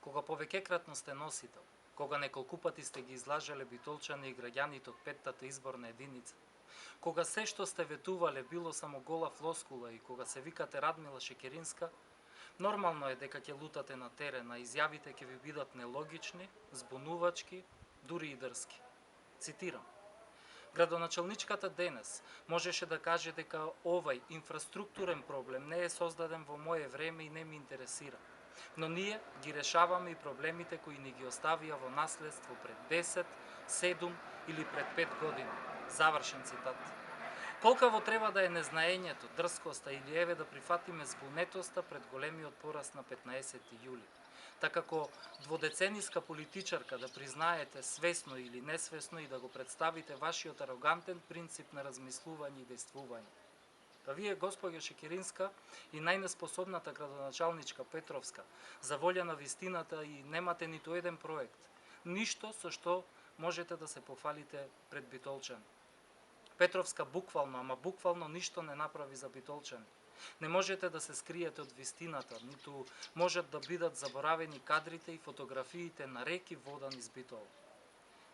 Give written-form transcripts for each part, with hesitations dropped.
кога повеќекратно сте носител, кога неколку пати сте ги излажале битолчани и граѓаните од петтата изборна единица, кога се што сте ветувале било само гола флоскула и кога се викате Радмила Шекеринска, нормално е дека ќе лутате на терен, а изјавите ќе ви бидат нелогични, збунувачки, дури и дрски. Цитирам: градоначалничката денес можеше да каже дека овај инфраструктурен проблем не е создаден во мое време и не ми интересира, но ние ги решаваме и проблемите кои ни ги оставија во наследство пред 10, 7 или пред 5 години. Завршен цитат. Колкаво треба да е незнаењето, дрскоста или еве да прифатиме збунетоста пред големиот пораст на 15 јули. Така како дводецениска политичарка да признаете свесно или несвесно и да го представите вашиот арогантен принцип на размислување и действување. Па вие, госпоѓо Шекеринска, и најнеспособната градоначалничка Петровска, за волја на вистината и немате ниту еден проект, ништо со што можете да се пофалите пред битолчани. Петровска буквално, ама буквално ништо не направи за битолчани. Не можете да се скриете од вистината, ниту можат да бидат заборавени кадрите и фотографиите на реки вода низ Битола.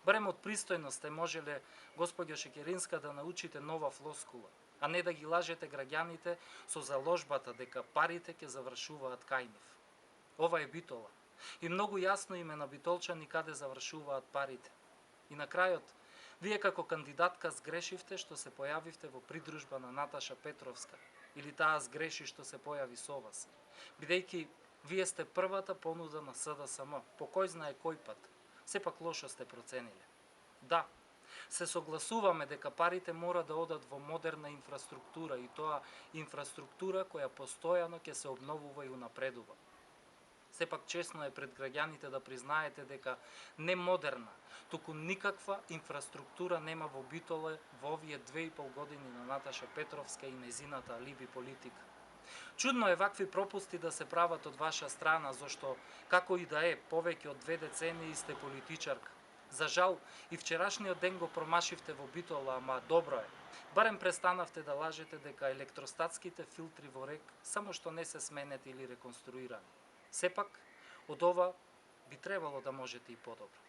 Барем од пристојност сте можеле, госпоѓо Шекеринска, да научите нова флоскула, а не да ги лажете граѓаните со заложбата дека парите ќе завршуваат кај нив. Ова е Битола. И многу јасно им е на битолчани каде завршуваат парите. И на крајот, вие како кандидатка сгрешивте што се појавивте во придружба на Наташа Петровска, или таа сгреши што се појави со вас, бидејќи вие сте првата понуда на СДСМ, по кој знае кој пат, сепак лошо сте процениле. Да, се согласуваме дека парите мора да одат во модерна инфраструктура и тоа инфраструктура која постојано ќе се обновува и унапредува. Сепак чесно е пред граѓаните да признаете дека не модерна, туку никаква инфраструктура нема во Битоле во овие 2,5 години на Наташа Петровска и незината алиби политика. Чудно е вакви пропусти да се прават од ваша страна, зашто, како и да е, повеќе од 2 децении сте политичарка. За жал, и вчерашниот ден го промашивте во Битола, ама добро е. Барем престанавте да лажете дека електростатските филтри во РЕК само што не се сменети или реконструирани. Сепак, од ова би требало да можете и подобро.